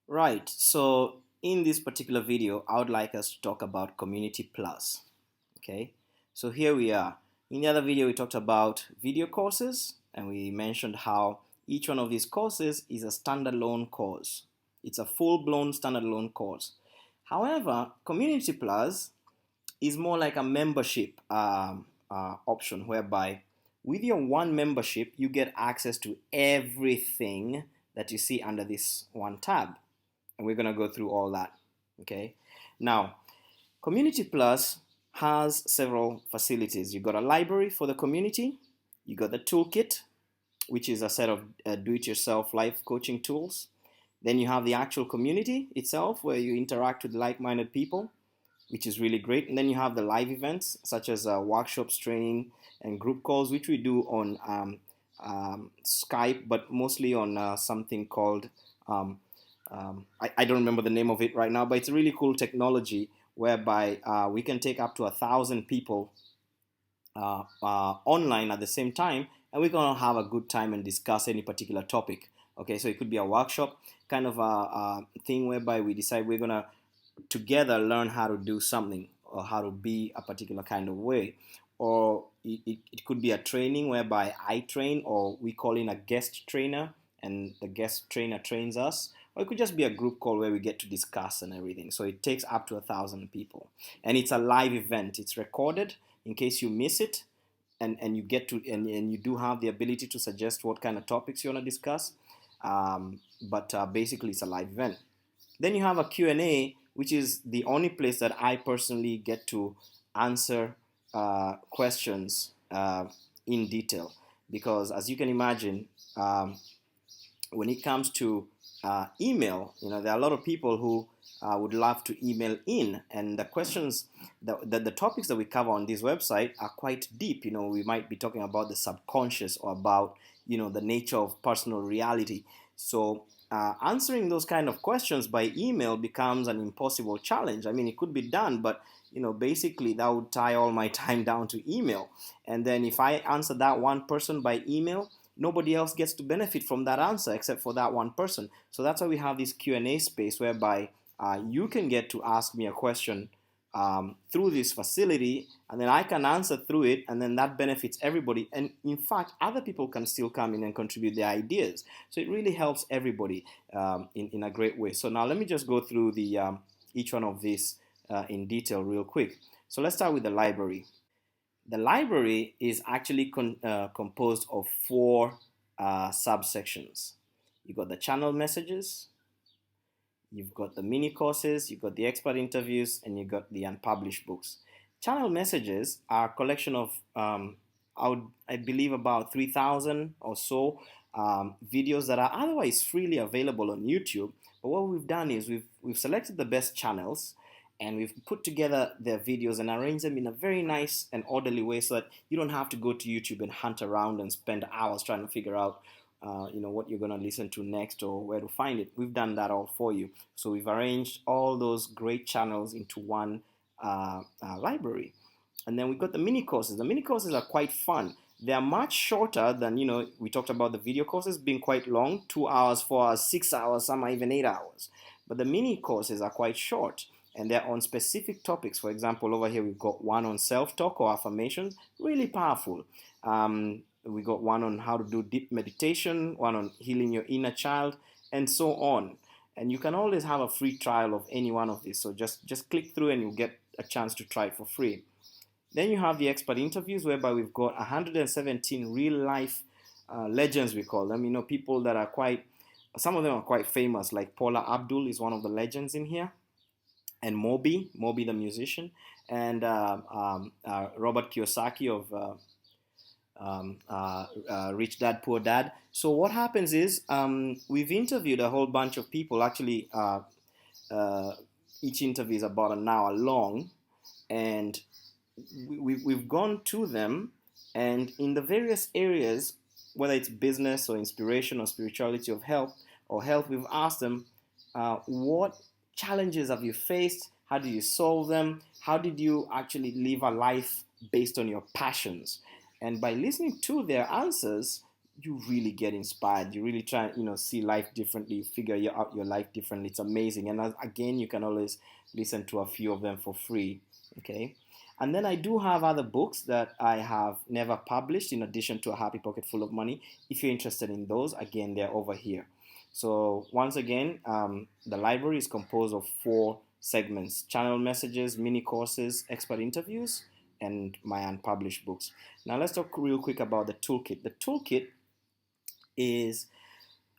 Right. So in this particular video, I would like us to talk about Community Plus. Okay. So here we are. In the other video, we talked about video courses and we mentioned how each one of these courses is a standalone course. It's a full-blown standalone course. However, Community Plus is more like a membership option whereby with your one membership, you get access to everything that you see under this one tab, and we're going to go through all that. Okay. Now, Community Plus has several facilities. You got a library for the community. You got the toolkit, which is a set of do-it-yourself life coaching tools. Then you have the actual community itself, where you interact with like-minded people, which is really great. And then you have the live events, such as workshops, training, and group calls, which we do on Skype, but mostly on something called I don't remember the name of it right now, but it's a really cool technology whereby we can take up to 1,000 people online at the same time, and we're gonna have a good time and discuss any particular topic. Okay, so it could be a workshop kind of a thing whereby we decide we're gonna together learn how to do something or how to be a particular kind of way, or it could be a training whereby I train or we call in a guest trainer and the guest trainer trains us, or it could just be a group call where we get to discuss and everything. So it takes up to 1,000 people, and it's a live event. It's recorded in case you miss it, and you get to and you do have the ability to suggest what kind of topics you want to discuss. But basically, it's a live event. Then you have a Q&A, which is the only place that I personally get to answer questions in detail. Because as you can imagine, when it comes to email, there are a lot of people who would love to email in, and the questions, the topics that we cover on this website are quite deep. We might be talking about the subconscious or about the nature of personal reality. So answering those kind of questions by email becomes an impossible challenge. I mean, it could be done, but basically that would tie all my time down to email. And then if I answer that one person by email, nobody else gets to benefit from that answer except for that one person. So that's why we have this Q&A space whereby you can get to ask me a question through this facility, and then I can answer through it, and then that benefits everybody. And in fact, other people can still come in and contribute their ideas. So it really helps everybody in a great way. So now let me just go through the each one of these in detail real quick. So let's start with the library. The library is actually composed of four subsections. You've got the channel messages, you've got the mini courses, you've got the expert interviews, and you've got the unpublished books. Channel messages are a collection of, I believe, about 3,000 or so videos that are otherwise freely available on YouTube. But what we've done is we've selected the best channels, and we've put together their videos and arranged them in a very nice and orderly way so that you don't have to go to YouTube and hunt around and spend hours trying to figure out what you're going to listen to next or where to find it. We've done that all for you. So we've arranged all those great channels into one library. And then we've got the mini courses. The mini courses are quite fun. They are much shorter than, we talked about the video courses being quite long, 2 hours, 4 hours, 6 hours, some are even 8 hours. But the mini courses are quite short, and they're on specific topics. For example, over here we've got one on self-talk or affirmations, really powerful. We got one on how to do deep meditation, one on healing your inner child, and so on. And you can always have a free trial of any one of these. So just click through and you'll get a chance to try it for free. Then you have the expert interviews, whereby we've got 117 real life legends, we call them. People that are some of them are quite famous, like Paula Abdul is one of the legends in here, and Moby the musician, and Robert Kiyosaki of Rich Dad Poor Dad. So what happens is we've interviewed a whole bunch of people. Actually, each interview is about an hour long, and we've gone to them, and in the various areas, whether it's business or inspiration or spirituality or health, we've asked them what challenges have you faced, how did you solve them, how did you actually live a life based on your passions. And by listening to their answers, you really get inspired. You really try, see life differently, figure out your life differently. It's amazing. And again, you can always listen to a few of them for free. Okay. And then I do have other books that I have never published in addition to A Happy Pocket Full of Money. If you're interested in those, again, they're over here. So once again, the library is composed of 4 segments: channel messages, mini courses, expert interviews, and my unpublished books. Now let's talk real quick about the toolkit. The toolkit is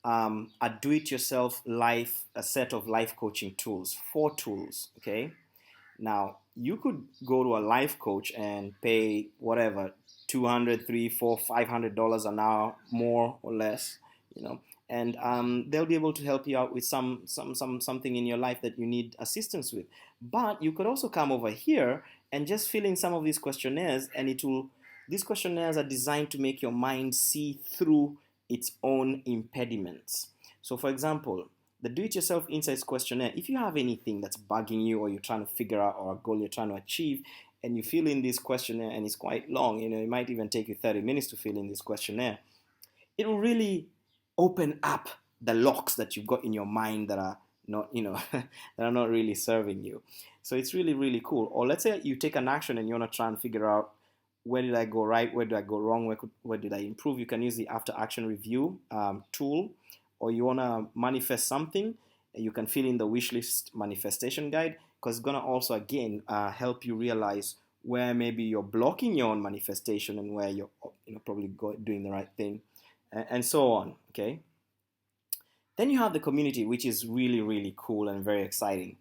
a do-it-yourself a set of life coaching tools, 4 tools. Okay. Now you could go to a life coach and pay whatever, 200, 3, 4, $500 an hour, more or less, you know, and they'll be able to help you out with something in your life that you need assistance with. But you could also come over here and just fill in some of these questionnaires, and these questionnaires are designed to make your mind see through its own impediments. So, for example, the do-it-yourself insights questionnaire, if you have anything that's bugging you or you're trying to figure out, or a goal you're trying to achieve, and you fill in this questionnaire and it's quite long, it might even take you 30 minutes to fill in this questionnaire, it will really open up the locks that you've got in your mind that are not, that are not really serving you. So it's really, really cool. Or let's say you take an action and you want to try and figure out, where did I go right, where did I go wrong, where did I improve. You can use the after action review tool. Or you want to manifest something, you can fill in the wish list manifestation guide, because it's going to also again help you realize where maybe you're blocking your own manifestation and where you're probably doing the right thing, and so on. Okay. Then you have the community, which is really, really cool and very exciting.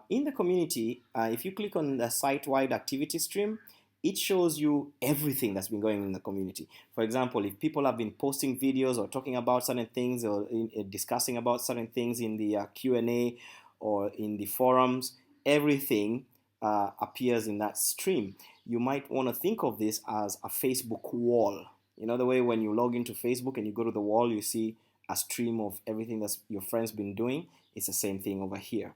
In the community, if you click on the site-wide activity stream, it shows you everything that's been going on in the community. For example, if people have been posting videos or talking about certain things, or discussing about certain things in the Q&A or in the forums, everything appears in that stream. You might want to think of this as a Facebook wall. The way when you log into Facebook and you go to the wall, you see a stream of everything that your friends been doing. It's the same thing over here.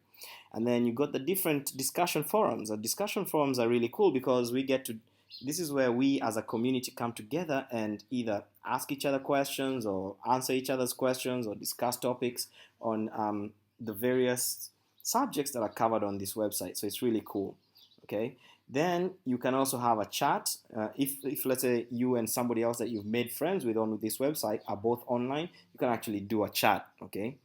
And then you got the different discussion forums. The discussion forums are really cool because this is where we as a community come together and either ask each other questions or answer each other's questions or discuss topics on the various subjects that are covered on this website. So it's really cool. Okay. Then you can also have a chat. If let's say you and somebody else that you've made friends with on this website are both online, you can actually do a chat. Okay.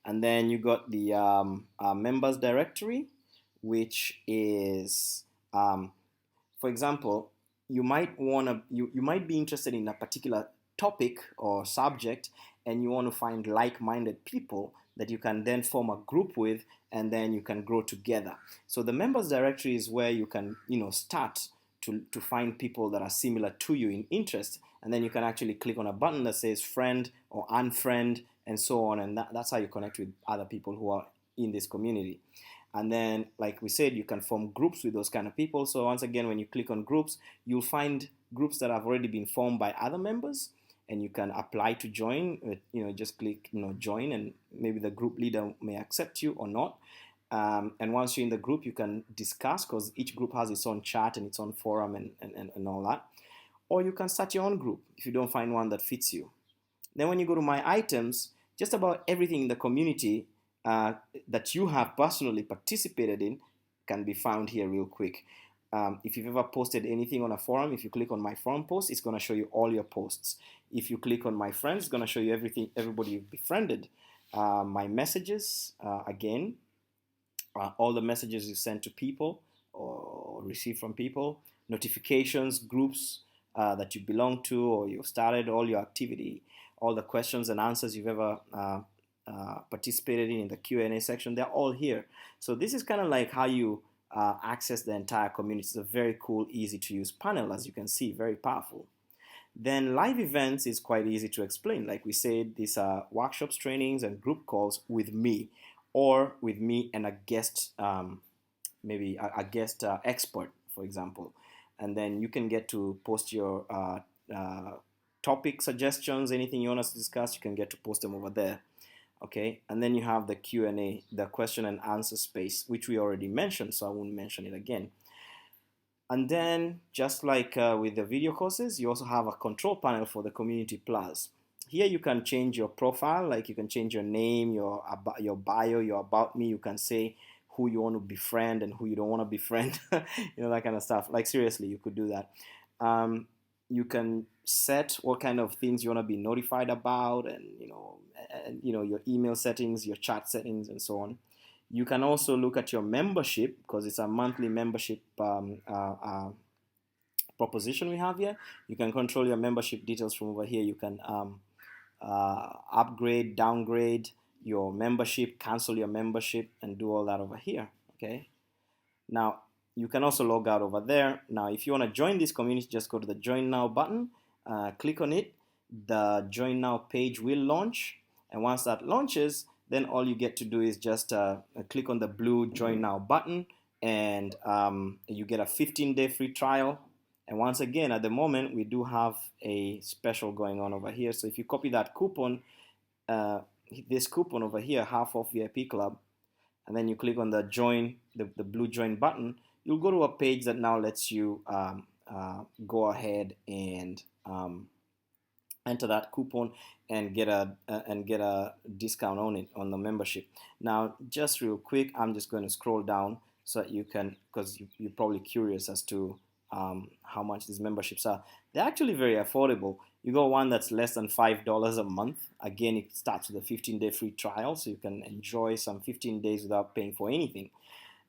And then you got the members directory, which is, for example, you might be interested in a particular topic or subject, and you want to find like-minded people that you can then form a group with, and then you can grow together. So the members directory is where you can start to find people that are similar to you in interest, and then you can actually click on a button that says friend or unfriend and so on, and that's how you connect with other people who are in this community. And then, like we said, you can form groups with those kind of people. So once again, when you click on groups, you'll find groups that have already been formed by other members, and you can apply to join. Just click join, and maybe the group leader may accept you or not. And once you're in the group, you can discuss, because each group has its own chat and its own forum and all that. Or you can start your own group if you don't find one that fits you. Then when you go to my items, just about everything in the community that you have personally participated in can be found here real quick. If you've ever posted anything on a forum, if you click on my forum post, it's going to show you all your posts. If you click on my friends, it's going to show you everybody you've befriended. My messages, again, all the messages you send to people or receive from people, notifications, groups that you belong to or you've started, all your activity, all the questions and answers you've ever participated in the Q&A section, they're all here. So this is kind of like how you access the entire community. It's a very cool, easy to use panel, as you can see, very powerful. Then live events is quite easy to explain. Like we said, these are workshops, trainings, and group calls with me, or with me and a guest, maybe a guest expert, for example. And then you can get to post your topic suggestions, anything you want us to discuss, you can get to post them over there. Okay, and then you have the Q&A, the question and answer space, which we already mentioned, so I won't mention it again. And then, just like with the video courses, you also have a control panel for the Community Plus. Here you can change your profile, like you can change your name, your bio, your about me. You can say who you want to befriend and who you don't want to befriend, that kind of stuff. Like seriously, you could do that. Um, you can set what kind of things you want to be notified about, and your email settings, your chat settings, and so on. You can also look at your membership because it's a monthly membership proposition we have here. You can control your membership details from over here. You can upgrade, downgrade your membership, cancel your membership, and do all that over here. Okay. Now you can also log out over there. Now, if you want to join this community, just go to the Join Now button, click on it. The Join Now page will launch, and once that launches, then all you get to do is just click on the blue Join Now button, and you get a 15-day free trial. And once again, at the moment, we do have a special going on over here. So if you copy that coupon, this coupon over here, half off VIP Club, and then you click on the join, the blue join button, you'll go to a page that now lets you go ahead and enter that coupon and get a discount on it, on the membership. Now, just real quick, I'm just going to scroll down so that you can, because you're probably curious as to how much these memberships are. They're actually very affordable. You got one that's less than $5 a month. Again, it starts with a 15-day free trial, so you can enjoy some 15 days without paying for anything.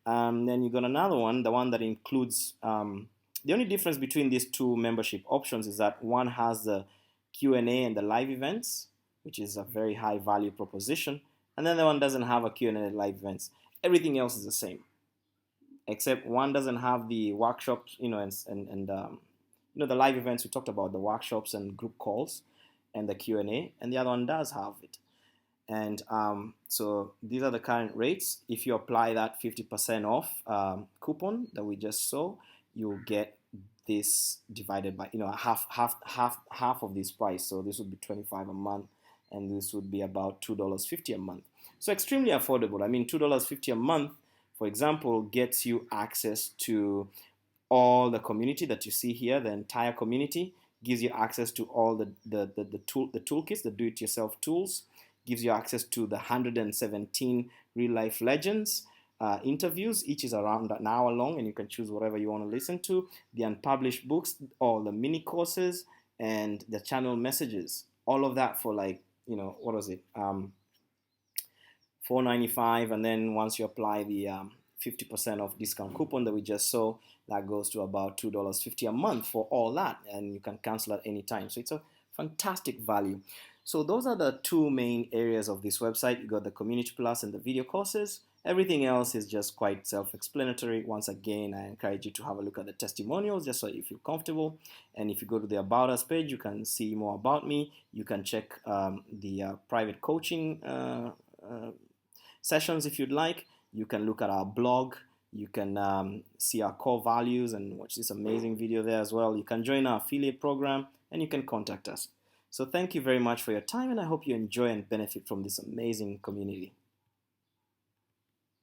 Then you got another one, the one that includes, the only difference between these two membership options is that one has the Q&A and the live events, which is a very high value proposition, and then the one doesn't have a Q&A and live events. Everything else is the same, except one doesn't have the workshops, and the live events we talked about, the workshops and group calls, and the Q&A, and the other one does have it. And so these are the current rates. If you apply that 50% off coupon that we just saw, you'll get this divided by half of this price. So this would be $25 a month, and this would be about $2.50 a month. So extremely affordable. I mean, $2.50 a month, for example, gets you access to all the community that you see here. The entire community gives you access to all the toolkits, the do-it-yourself tools. Gives you access to the 117 real-life legends interviews. Each is around an hour long, and you can choose whatever you want to listen to. The unpublished books, all the mini courses, and the channel messages. All of that for what was it? $4.95, and then once you apply the 50% off discount coupon that we just saw, that goes to about $2.50 a month for all that, and you can cancel at any time. So it's a fantastic value. So those are the two main areas of this website. You got the Community Plus and the video courses. Everything else is just quite self-explanatory. Once again, I encourage you to have a look at the testimonials just so you feel comfortable. And if you go to the About Us page, you can see more about me. You can check the private coaching sessions if you'd like. You can look at our blog. You can see our core values and watch this amazing video there as well. You can join our affiliate program, and you can contact us. So thank you very much for your time, and I hope you enjoy and benefit from this amazing community.